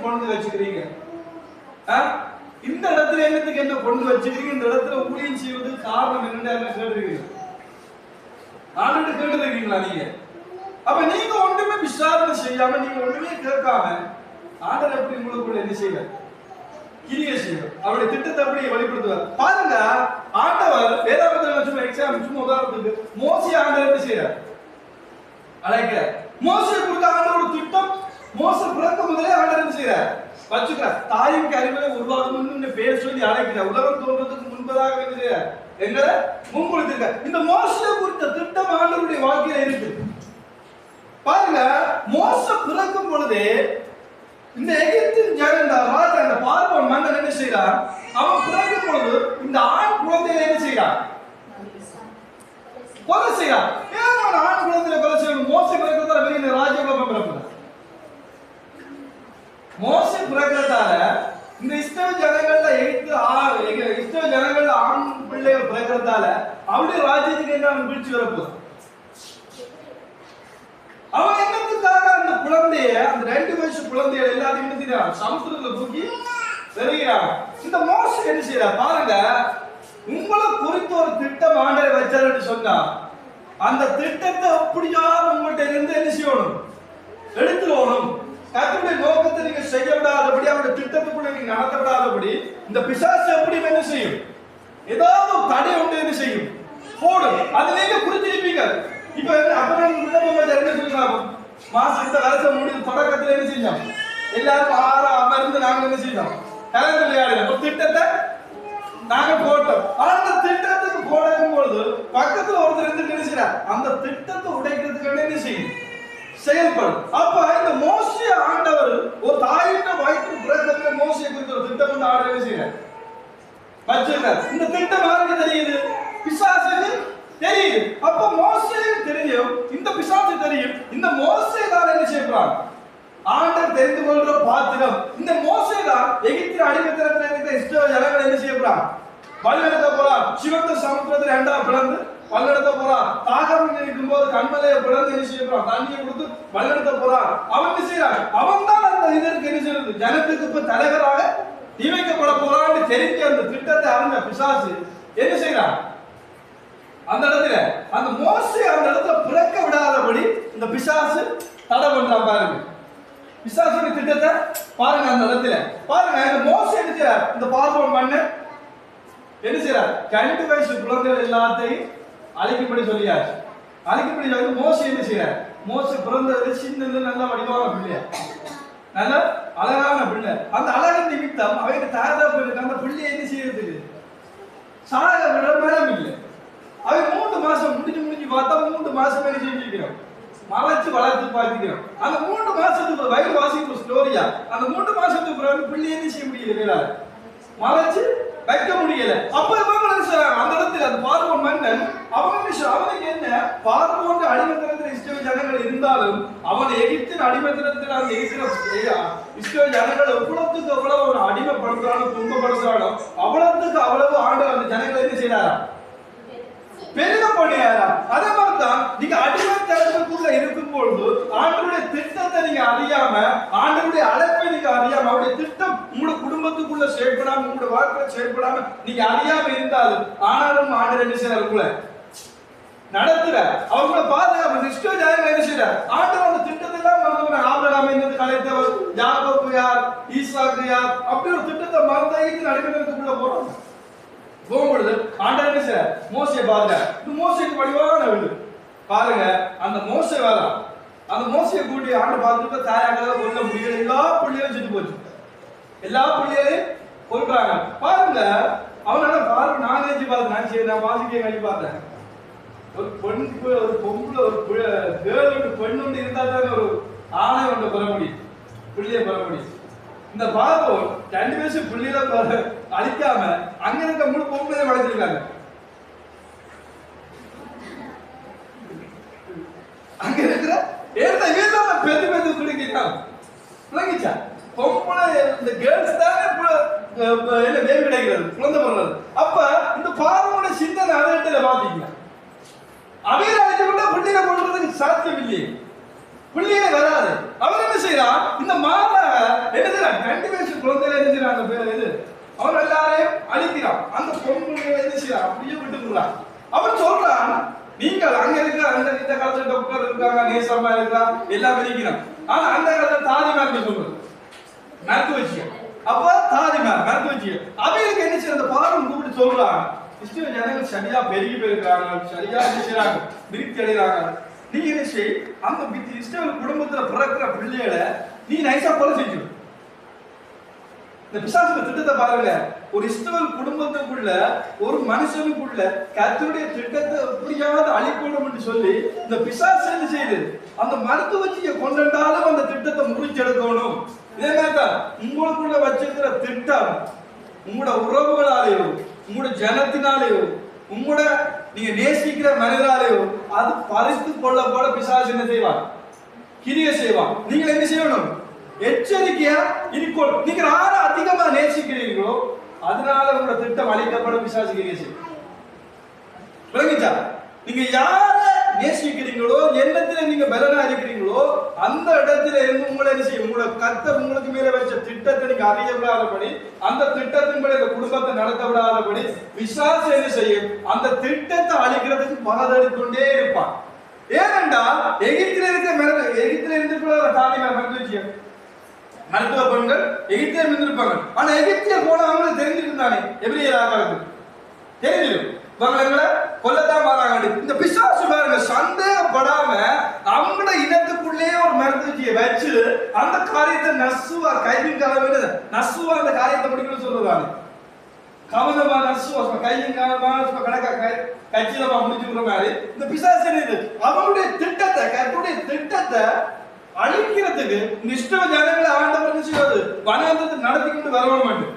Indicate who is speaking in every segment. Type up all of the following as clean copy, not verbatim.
Speaker 1: கொண்டு வச்சுக்கிறீங்க? இந்த இடத்துல என்னத்துக்கு என்ன கொண்டு வச்சுக்கிறீங்க? இந்த இடத்துல ஊழியம் செய்வதற்கு காரணம் என்னன்னு கேட்டுருக்கீங்க? ஆண்டு கேட்டுருக்கீங்களா நீங்க? அப்ப நீங்க ஒன்றுமே விசாரணை செய்யாம, நீங்க ஒன்றுமே கேட்காம ஆண்டவர் எப்படி உங்களுக்குள்ள என்ன செய்வார்? கிரியை செய்வார். அவருடைய திட்டத்தை அப்படியே வெளிப்படுத்துவார். பாருங்க, ஆண்டவர் வேதாகமத்துல சும்மா எக்ஸாம் சும்மா உதாரணத்துக்கு மோசே ஆண்டவர் என்ன செய்யறார்? அழைக்கிறார். மோசே கொடுத்த ஆண்டவரோட திட்டம், மோசே பிறக்க முதலே ஆண்டவர் என்ன செய்யறார்? வச்சுக்கிறார். தாயின் கருவிலே உருவாகும் பேர் சொல்லி அழைக்கிறார். உலகம் தோன்றதுக்கு முன்பதாக என்ன செய்யறார்? எங்களை முன்கொடுத்திருக்கார். இந்த மோசே குறித்த திட்டம் ஆண்டவருடைய வாழ்க்கையில இருக்கு. பாருங்க, மோசே பிறக்கும் பொழுது இந்த எகிப்தின் ராஜா அந்த பார்வோன் மன்னன் என்ன செய்யறார்? அவன் பிறக்கும் பொழுது இந்த ஆண் குழந்தைகளை என்ன செய்யறார்? கொலை செய்யறார். ஏன் ஆண் குழந்தைகளை கொலை செய்யணும்? மோசே பிறக்கிறதால வெளியில ராஜ்யபாகம் பிறப்பு. மோசே பிறக்கிறதால இந்த இஸ்ரவேல் ஜனங்கள்ல இஸ்ரவேல் ஜனங்கள்ல ஆண் பிள்ளைகள் பிறக்கிறதால அவருடைய ராஜ்யத்துக்கு என்ன வீழ்ச்சி வரப்போகுது? அவன் என்னத்துக்காக அந்த குழந்தைய, அந்த 2 வயசு குழந்தைய எல்லாத்தையும் என்ன செய்யறான்? சமுத்திரத்துல தூக்கி எறிகிறான். இந்த மோசே என்ன செய்யறான்? பாருங்க, உங்களை குறித்த ஒரு திட்டம் ஆண்டவர் வச்சாருன்னு சொன்னா அந்த திட்டத்தை அப்படியாவது உங்கள்கிட்ட இருந்து என்ன செய்யணும்? எடுத்துடணும். கர்த்தருடைய நோக்கத்தை நீங்க செய்ய விடாதபடி, அவருடைய திட்டத்துக்குள்ள நீங்க நடத்த விடாதபடி இந்த பிசாசு எப்படி என்ன செய்யும்? ஏதாவது தடை உண்டு என்ன செய்யும்? போடும். அது நீங்க குறிச்சிருப்பீங்க. இப்ப அப்பதான் என்ன சொல்றாங்க? மாசம் இந்த வருஷம் முடிவு தொடக்கத்துல என்ன செஞ்சோம்? எல்லாரும் அமர்ந்து நாங்க என்ன செஞ்சோம்? கலந்து விளையாடுறோம். ஒரு திட்டத்தை நாங்க போட்டோம். அந்த திட்டத்துக்கு போடும் பொழுது பக்கத்துல ஒருத்தர் இருந்து என்ன செய்யறார்? அந்த திட்டத்தை உடைக்கிறதுக்கு என்ன செய்யும்? செயல்படும். அப்ப இந்த மோசே ஆண்டவர் ஒரு தாயின் வயிற்று பிறக்கத்துல மோசே குறித்த ஒரு திட்டம் வந்து ஆண்டவர் என்ன செய்யறார்? வச்சிருக்கார். இந்த திட்டம் யாருக்கு தெரியுது? பிசாசுக்கு தெரியுது. அப்ப மோசே தெரியும், இந்த பிசாசு தெரியும். இந்த மோசே தான் என்ன செய்யறான்? ஆண்டவர் தெரிந்து கொள்ற பாத்திரம். இந்த மோசே தான் எகிப்தின் அடிமைத்தனத்தில் இருந்த இஸ்ரவேல் ஜனங்களை என்ன செய்யறான்? வழிநடத்த போறான். சிவந்த சமுத்திரத்தை 2ஆ பிளந்து வழிநடத்த போறான். தாகம் இருக்கும் போது கண்மலையை பிளந்து என்ன செய்யறான்? தண்ணியை கொடுத்து வழிநடத்த போறான். அவன் என்ன செய்யறான்? அவன் தான் அந்த இதற்கு என்ன செய்யறது? ஜனத்துக்கு இப்ப தலைவராக நியமிக்கப்பட போறான்னு தெரிஞ்ச அந்த திட்டத்தை அறிந்த பிசாசு என்ன செய்யறான்? அந்த இடத்துல அந்த மோசே அந்த இடத்துல பிறக்க விடாதபடி இந்த பிசாசு தடை பண்றான். பாருங்க, பிசாசுடைய திட்டத்தை பாருங்க. அந்த இடத்துல பாருங்க, இந்த மோசே என்ன செய்யறார்? இந்த பார்வோன் மன்னன் என்ன செய்யறார்? 2 வயசு குழந்தைகள் எல்லாத்தையும் அழைக்கும்படி சொல்லியாச்சு. அழைக்கும்படி சொல்லி மோசே என்ன செய்யறார்? மோசே பிறந்தது சின்னது நல்ல வடிவான பிள்ளையா, நல்ல அழகான பிள்ளை. அந்த அழகின் நிமித்தம் அவங்க தாயார் அந்த பிள்ளையை என்ன செய்யறதுக்கு சாக விட நேரம் இல்லை. அவன் 3 மாசம் முடிஞ்சு பார்த்தா 3 மாசம் என்ன செஞ்சிருக்கிறோம்? மலைச்சு வளர்த்து பார்த்துக்கிறோம். அந்த 3 மாசத்துக்கு வயிறு வாசிக்கும் ஸ்டோரியா. அந்த 3 மாசத்துக்கு பிறகு பிள்ளை என்ன செய்ய முடியல, வேற மலைச்சு வைக்க முடியல. அப்ப அந்த இடத்துல அந்த பார்வோன் மன்னன் அவனுக்கு என்ன, பார்வோன் அடிமைத்தனத்தில் இஸ்ரவேல் ஜனங்கள் இருந்தாலும் அவன் எகிப்தின் அடிமைத்தனத்தில் அந்த இஸ்ரவேல் ஜனங்கள் எவ்வளவுக்கு எவ்வளவு அவன் அடிமைப்படுத்துறானோ, துன்பப்படுத்துறானோ அவ்வளவுக்கு அவ்வளவு ஆண்டவர் அந்த ஜனங்களை என்ன செய்யறாரா? பெருக பண்ணியாரா? அதே மாதிரிதான் நீங்க அடிமைத்தனத்துக்குள்ள இருக்கும் பொழுது ஆண்டவருடைய திட்டத்தை நீங்க அறியாம, ஆண்டவருடைய அழைப்பை நீங்க அறியாம, அவருடைய திட்டம் உங்களுடைய குடும்பத்துக்குள்ள செயல்படாம, உங்களுடைய வாழ்க்கையில செயல்படாம நீங்க அறியாம இருந்தாலும் ஆனாலும் ஆண்டவர் என்ன செய்யறாரு? உங்களை நடத்துற, அவங்கள பாதுகாப்பு இஸ்ரவேல் ஜனங்களை என்ன செய்யறார்? ஆண்டவர் அந்த திட்டத்தை எல்லாம் மறந்து ஆபிரகாம் என்னது கலைத்தவர், யாக்கோபு யார், ஈசாக்கு யார், அப்படி ஒரு திட்டத்தை மறந்து அடிமைத்தனத்துக்குள்ள போறோம். போகும்பொழுது ஆண்டவர் என்ன செய்யறார்? மோசே பாருங்க, இது மோசேக்கு வடிவான வீடு. பாருங்க, அந்த மோசே வேலை, அந்த மோசையை கூட்டி ஆண்டு பார்த்துட்டு தாயாக கொல்ல முடியல. எல்லா பிள்ளைகளும் செத்து போச்சு. எல்லா பிள்ளைகளையும் கொல்றாங்க. பாருங்க, அவனால பாருங்க, நான் நினைச்சு பார்த்தேன், சரி நான் வாசிக்க கழி பார்த்தேன். ஒரு பொண்ணு, ஒரு பொம்பளை, ஒரு கேர்ள் ஒன்று, பெண் ஒன்று இருந்தா தானே ஒரு ஆணை ஒன்று பெற முடியும், பிள்ளைய பெற முடியும். இந்த பார்வோன் 2 வயசு பிள்ளைகளை அழிக்காம அங்க இருக்க முழு பொம்பளையை வளர்த்திருக்காங்க. அங்க இருக்கிற பெத்து பெத்து குடிக்கிறாங்க. விளங்கிச்சா? பொம்பளை இந்த கேர்ள்ஸ் தானே என்ன பேபி கிடைக்கிறது, குழந்தை பிறகு. அப்ப இந்த பார்வோட சிந்தனை அதை இடத்துல பாத்தீங்கன்னா அவையில அழைக்கப்பட்ட பிள்ளைகளை கொள்றதுக்கு சாத்தியம் இல்லையே, பிள்ளைகளே வராது. அவர் என்ன செய்யறான்? இந்த மாத என்ன செய்யறான்? 2 வயசு குழந்தையில என்ன செய்யறான்? அந்த பேர் இது அவன் எல்லாரையும் அழிக்கிறான். அந்த பொண்ணுங்களை என்ன செய்யறான்? அப்படியே விட்டுக்கிறான். அவன் சொல்றான், நீங்கள் அங்க இருக்கிற அந்த இந்த காலத்துல டாக்டர் இருக்காங்க, நேசமா இருக்கான், எல்லாம் இருக்கிறான். ஆனா அந்த காலத்துல தாதிமார் சொல்றது மருத்துவ வச்சியம். அப்ப தாதிமார் மருத்துவ வச்சியம் அவைகளுக்கு என்ன செய்ய? அந்த பாடம் கூப்பிட்டு சொல்றான், இஸ்ரேல் ஜனங்கள் சரியா பெருகி போயிருக்கிறாங்க, சரியா என்ன செய்யறாங்க? விருத்தி அடைகிறாங்க. நீ என்ன செய்? அந்த இஸ்ரேல் குடும்பத்துல பிறக்கிற பிள்ளைகளை நீ நைசா கொலை செஞ்சிடும். இந்த பிசாசு திட்டத்தை பாருங்க. ஒரு இஸ்ரவேல் குடும்பத்துக்குள்ள ஒரு மனுஷனுக்குள்ள கர்த்தருடைய திட்டத்தை எப்படியாவது அழிக்கணும் என்று சொல்லி இந்த பிசாசு என்ன செய்யுது? அந்த மருத்துவச்சியை கொண்டாலும் அந்த திட்டத்தை முறிச்செடுக்கணும். இதே மாதிரிதான் உங்களுக்குள்ள வச்சிருக்கிற திட்டம் உங்களோட உறவுகளாலேயோ, உங்களோட ஜனத்தினாலேயோ, உங்களோட நீங்க நேசிக்கிற மனிதனாலேயோ அது பறித்து கொள்ளப்பட பிசாசு என்ன செய்வான்? கிரிய செய்வான். நீங்கள் என்ன செய்யணும்? எச்சரிக்கையா இருக்கணும். நீங்க யாரை அதிகமா நேசிக்கிறீங்களோ அதனால உங்களோட திட்டம் அழிக்கப்பட பிசாசு கிரிய செய்யும். விளங்கிச்சா? நீங்க யார நேசிக்கிறீங்களோ, எண்ணத்துல நீங்க பலனா இருக்கிறீங்களோ அந்த இடத்துல இருந்து உங்களை என்ன செய்யும்? உங்களோட கர்த்தர் உங்களுக்கு மேல வச்ச திட்டத்தை நீங்க அறிய விடாதபடி, அந்த திட்டத்தின்படி அந்த குடும்பத்தை நடத்த விடாதபடி பிசாசு என்ன செய்யும்? அந்த திட்டத்தை அழிக்கிறதுக்கு பலதடிக்கொண்டே இருப்பான். ஏனென்றால் எகிப்தில இருந்திருக்கிற தாதிமார் மருத்துவ பெண்கள் எகிப்தில இருந்திருப்பாங்க. ஆனா எகிப்தில போனவங்களுக்கு தெரிஞ்சிருந்தானே எபிரேயராக தெரிஞ்சிடும் இவங்களை கொல்லத்தான் மாறாங்க. இந்த பிசாசு பாருங்க சந்தேகப்படாம அவங்களோட இனத்துக்குள்ளே ஒரு மருத்துவச்சியை வச்சு அந்த காரியத்தை நசுவா கைவின் காலம் நசுவா அந்த காரியத்தை முடிக்கணும்னு சொல்லுவாங்க. கவனமா நசுவா கைவின் காலமா கணக்கா கட்சியிலமா முடிச்சுக்கிற மாதிரி இந்த பிசாசு இது அவங்களுடைய திட்டத்தை கர்த்தருடைய திட்டத்தை அழிக்கிறதுக்கு இந்த இஸ்ரவேல் ஜனங்களை ஆண்டவர் என்ன செய்வது? வனாந்தரத்தை நடத்தி கொண்டு வரவும் மாட்டேன்.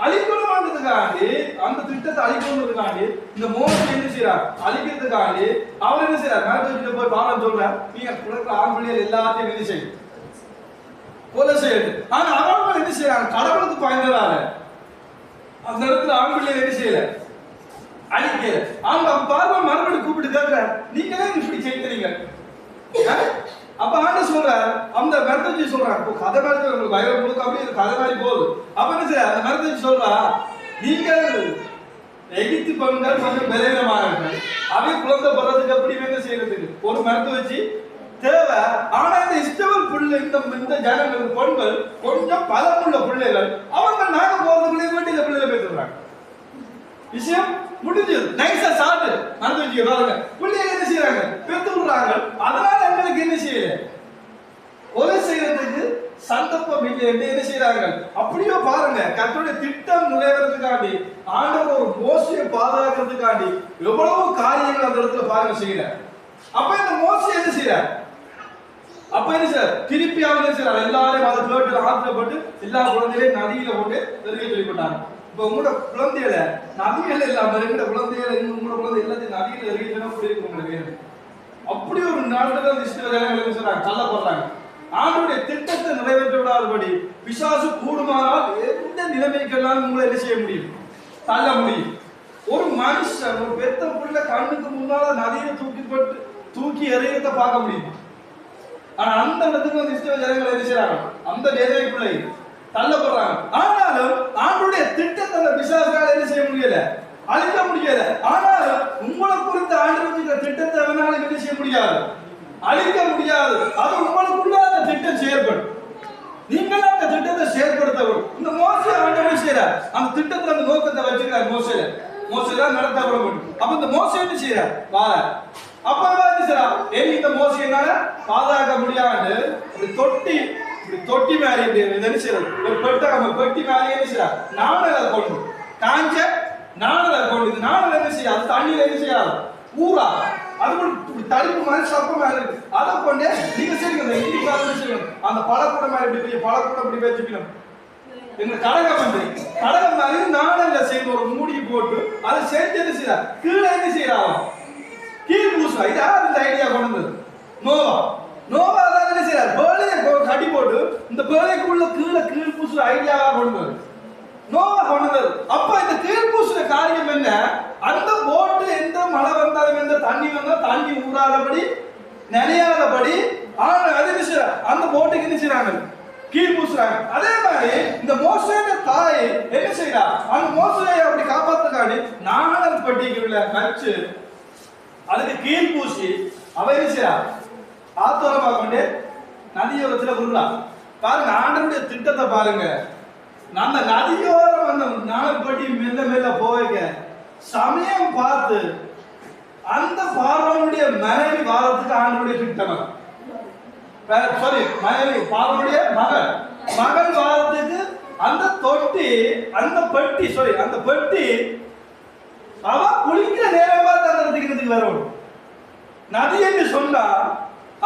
Speaker 1: அழிக்கணும்ன்றதுக்காண்டி அந்த திட்டத்தை அழிக்கணும்ன்றதுக்காண்டி இந்த மோசை என்ன செய்யறார்? அழிக்கிறதுக்காண்டி அவர் என்ன செய்யறார்? மருத்துவ போய் பாடம் சொல்றார், நீங்க குழந்தை ஆண் பிள்ளைகள் எல்லாத்தையும் என்ன செய்யும்? கொலை செய்யுது. ஆனா அவர்கள் என்ன செய்யறாங்க? கடவுளுக்கு பயந்ததால அந்த இடத்துல ஆண் பிள்ளைகள் என்ன செய்யல? அழிக்கல. அவங்க பார்வை மறுபடியும் கூப்பிட்டு கேட்கிறார், நீங்களே இப்படி செய்கிறீங்க. அப்ப ஆண்டு சொல்றார், அந்த மருத்துவச்சி சொல்றாங்க, கதை மாதிரி உங்களுக்கு பயம் கொடுக்க அப்படி கதை மாதிரி போகுது. அப்ப என்ன செய்ய? அந்த மருத்துவச்சி சொல்றா, நீங்கள் எகிப்து பெண்கள் கொஞ்சம் பலவீனமாக இருக்கு, அவை குழந்தை பிறதுக்கு அப்படி என்ன செய்யறதுக்கு ஒரு மருத்துவச்சி தேவை. ஆனா இந்த இஸ்ரவேல் புள்ள இந்த ஜனங்கள் பெண்கள் கொஞ்சம் பலமுள்ள பிள்ளைகள், அவங்க நாங்க போறதுக்குள்ளே வீட்டில பிள்ளைகளை பேசுறாங்க. விஷயம் முடிஞ்சது. நைஸா சாப்பிட்டு மருத்துவச்சிக்கு பாருங்க பிள்ளைகள் என்ன செய்யறாங்க? பெத்து விடுறாங்க. அதனால எங்களுக்கு என்ன செய்யல? கொலை செய்யறதுக்கு சந்தர்ப்பம் இல்லை என்று என்ன செய்யறாங்க? அப்படியே பாருங்க கர்த்தருடைய திட்டம் நிறைவேறதுக்காண்டி ஆண்டவர் ஒரு மோசையை பாதுகாக்கிறதுக்காண்டி எவ்வளவு காரியங்கள் அந்த இடத்துல பாருங்க செய்யல. அப்ப இந்த மோசை என்ன செய்யற? அப்ப என்ன சார் திருப்பி அவங்க என்ன செய்யறாங்க? எல்லாரையும் அதை கேட்டு ஆத்திரப்பட்டு எல்லா குழந்தைகளையும் நதியில போட்டு தெரிய சொல்லிவிட்டாங்க. இப்ப உங்களோட குழந்தைகளை நதிகள் இல்லாம எங்களோட குழந்தைகளை உங்களோட குழந்தை எல்லாத்தையும் நதியில எறியணும் அப்படி இருக்கு உங்களுக்கு. அப்படி ஒரு நாட்டுல இஸ்ரவேல் ஜனங்கள் சொல்றாங்க தள்ளப்படுறாங்க. ஆண்டவருடைய திட்டத்தை நிறைவேற்ற விடாதபடி பிசாசு கூடுமானால் எந்த நிலைமைக்கெல்லாம் உங்களை என்ன செய்ய முடியும்? தள்ள முடியும். ஒரு மனுஷன் ஒரு பெத்த புள்ள கண்ணுக்கு முன்னால நதியை தூக்கி எறியத்தை பார்க்க முடியும். ஆனா அந்த இடத்துக்கு வந்து இஸ்ரவேல் ஜனங்கள் என்ன செய்யறாங்க? அந்த வேதனை பிள்ளை தள்ளப்படுறாங்க. ஆனாலும் ஆண்டவருடைய திட்டத்தை அந்த பிசாசால என்ன செய்ய முடியல? அழிக்க முடியல. ஆனாலும் உங்களை குறித்த ஆண்டவருடைய திட்டத்தை அவனால என்ன செய்ய முடியாது? அழிக்க முடியாது. அது உங்களுக்குள்ள அந்த திட்டம் செயல்படும். நீங்கள் அந்த திட்டத்தை செயல்படுத்தவும் இந்த மோசே ஆண்டவர் செய்யறார். அந்த திட்டத்துல அந்த நோக்கத்தை வச்சிருக்கார். மோசேதான் நடத்தப்பட வேண்டும். அப்ப இந்த மோசே என்ன செய்யறார்? வார அப்ப என்ன செய்யறார்? இந்த மோசையினால பாதுகாக்க முடியாது. தொட்டி மேலே என்ன செய்யறது? ஒரு பெட்டி மேலே என்ன செய்யறார்? நாணல கொண்டு காஞ்ச நாணல கொண்டு நாணல என்ன செய்ய? அது தண்ணியில என்ன செய்யாது? ஊரா அது தடுப்பு மாதிரி சப்ப மேல இருக்கு. அதை கொண்டு நீங்க செய்யுங்க. அந்த பழக்கூட மேல இப்படி பழக்கூட இப்படி வச்சுக்கணும். எங்க கடகம் மாதிரி நாணல்ல செய்து ஒரு மூடி போட்டு அதை செஞ்சு என்ன செய்யறார்? கீழே என்ன செய்யறாங்க? கீழ் பூசா. இதான் இந்த ஐடியா கொண்டு வந்தது நோவா தான் என்ன செய்யறார்? பேழையை கட்டி போட்டு இந்த பேழைக்குள்ள கீழ் பூசுற ஐடியாவா கொண்டு வந்தது நோவா கொண்டு வந்தது. அப்ப இந்த கீழ் பூசுற காரியம் என்ன? அந்த போட்டு எந்த மழை வந்தாலும் எந்த தண்ணி வந்தாலும் தண்ணி ஊறாதபடி நினையாதபடி அந்த போட்டுக்கு என்ன செய்யறாங்க? கீழ் பூசுறாங்க. அதே மாதிரி இந்த மோசேயோட தாய் என்ன செய்யறா? அந்த மோசேயை அப்படி காப்பாத்துக்காண்டி நாணல் பட்டிக்கு உள்ள கச்சு அதுக்கு கீழ் பூசி அவ என்ன செய்யறா? ஆத்தோரமா கொண்டு நதியோரத்துல விடுறா. பாருங்க ஆண்டவருடைய திட்டத்தை பாருங்க. அந்த நதியோரம் அந்த நாணல் பட்டி மெல்ல மெல்ல போக சமயம் பார்த்து அந்த பார்வனுடைய மனைவி வாரத்துக்கு ஆண்டவருடைய திட்டம். சாரி, மனைவி பார்வனுடைய மகன் வாரத்துக்கு அந்த தொட்டி அந்த பெட்டி அந்த பெட்டி அவ குளிக்கிற நேரமா தந்துறதுக்கு வரும். நதி என்று சொன்னா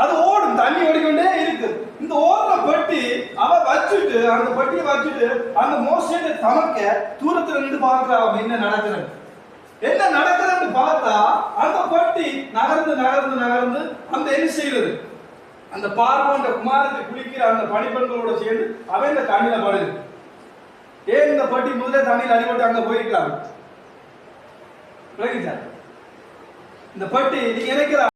Speaker 1: அது ஓடும், தண்ணி ஓடிக்கொண்டே இருக்கு. இந்த ஓடுற பெட்டி அவ வச்சுட்டு அந்த பெட்டியை வச்சுட்டு அந்த மோசேயை தமக்க தூரத்துல நின்று பார்க்கிறா என்ன நடக்குது என்ன நடக்குதுன்னு பார்த்தா அந்த பெட்டி நகர்ந்து நகர்ந்து நகர்ந்து அந்த என்ன செய்யறது அந்த பார்வோன் குமாரத்தை குளிக்கிற அந்த பணிப்பெண்களோட சேர்ந்து அவன் இந்த தண்ணியில படுது. ஏன் இந்த பெட்டி முதல்ல தண்ணியில் அடிபட்டு அங்க போயிருக்கலாம். இந்த பெட்டி நீங்க நினைக்கிற